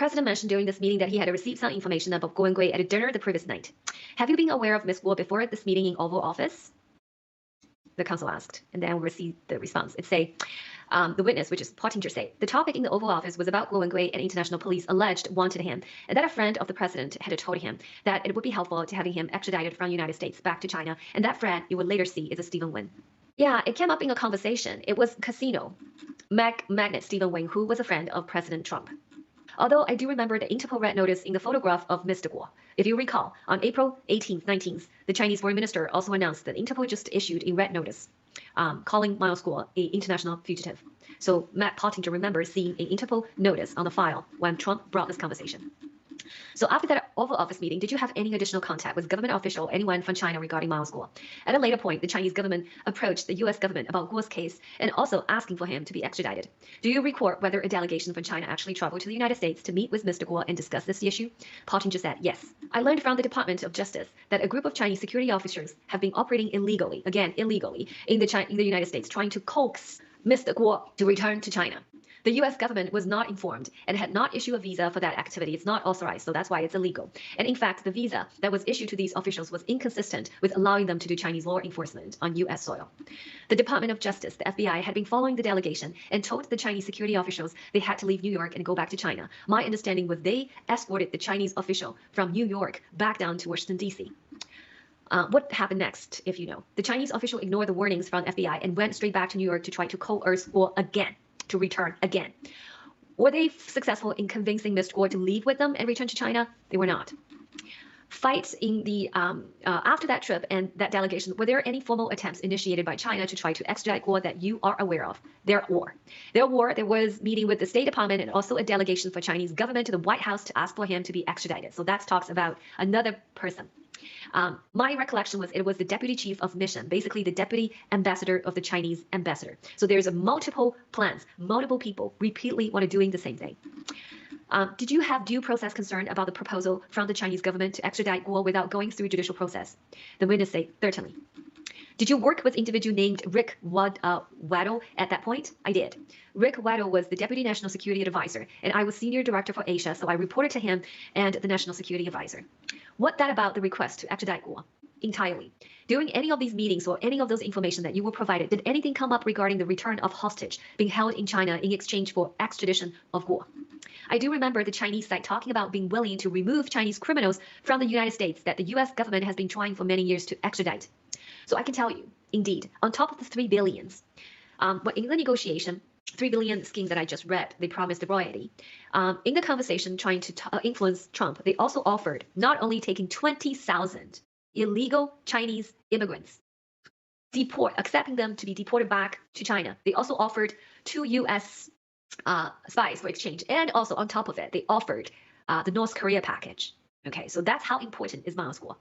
president mentioned during this meeting that he had received some information about Guo Wengui at a dinner the previous night. Have you been aware of Ms. Guo before this meeting in Oval Office? The counsel asked, and then we received the response. It say, the witness, which is Pottinger, say, the topic in the Oval Office was about Guo Wengui and international police alleged wanted him, and that a friend of the president had told him that it would be helpful to having him extradited from the United States back to China, and that friend you would later see is a Stephen Wynn. Yeah, it came up in a conversation. It was casino magnate Stephen Wynn, who was a friend of President Trump. Although I do remember the Interpol red notice in the photograph of Mr. Guo. If you recall, on April 18th, 19th, the Chinese foreign minister also announced that Interpol just issued a red notice calling Miles Guo an international fugitive. So Matt Pottinger remembers seeing an Interpol notice on the file when Trump brought this conversation. So after that Oval Office meeting, did you have any additional contact with government official, anyone from China regarding Miles Guo? At a later point, the Chinese government approached the U.S. government about Guo's case and also asking for him to be extradited. Do you record whether a delegation from China actually traveled to the United States to meet with Mr. Guo and discuss this issue? Pottinger said, yes. I learned from the Department of Justice that a group of Chinese security officers have been operating illegally, again, illegally, in the United States, trying to coax Mr. Guo to return to China. The U.S. government was not informed and had not issued a visa for that activity. It's not authorized, so that's why it's illegal. And in fact, the visa that was issued to these officials was inconsistent with allowing them to do Chinese law enforcement on U.S. soil. The Department of Justice, the FBI, had been following the delegation and told the Chinese security officials they had to leave New York and go back to China. My understanding was they escorted the Chinese official from New York back down to Washington, D.C. What happened next, if you know? The Chinese official ignored the warnings from FBI and went straight back to New York to try to coerce Guo again. To return again. Were they successful in convincing Mr. Guo to leave with them and return to China? They were not. Fights in the after that trip and that delegation, were there any formal attempts initiated by China to try to extradite Guo that you are aware of? There was meeting with the State Department and also a delegation for Chinese government to the White House to ask for him to be extradited. So that talks about another person. My recollection was it was the deputy chief of mission, basically the deputy ambassador of the Chinese ambassador. So there's a multiple plans, multiple people repeatedly want to doing the same thing. Did you have due process concern about the proposal from the Chinese government to extradite Guo without going through judicial process? The witness say, certainly. Did you work with individual named Rick Waddell at that point? I did. Rick Waddell was the Deputy National Security Advisor, and I was Senior Director for Asia, so I reported to him and the National Security Advisor. What that about the request to extradite Guo? Entirely. During any of these meetings or any of those information that you were provided, did anything come up regarding the return of hostage being held in China in exchange for extradition of Guo? I do remember the Chinese side talking about being willing to remove Chinese criminals from the United States that the U.S. government has been trying for many years to extradite. So I can tell you, indeed, on top of the $3 billion, but in the negotiation, $3 billion scheme that I just read, they promised the royalty. In the conversation trying to influence Trump, they also offered not only taking 20,000 illegal Chinese immigrants, accepting them to be deported back to China. They also offered 2 U.S. Spies for exchange. And also on top of it, they offered the North Korea package. Okay, so that's how important is Miles Guo.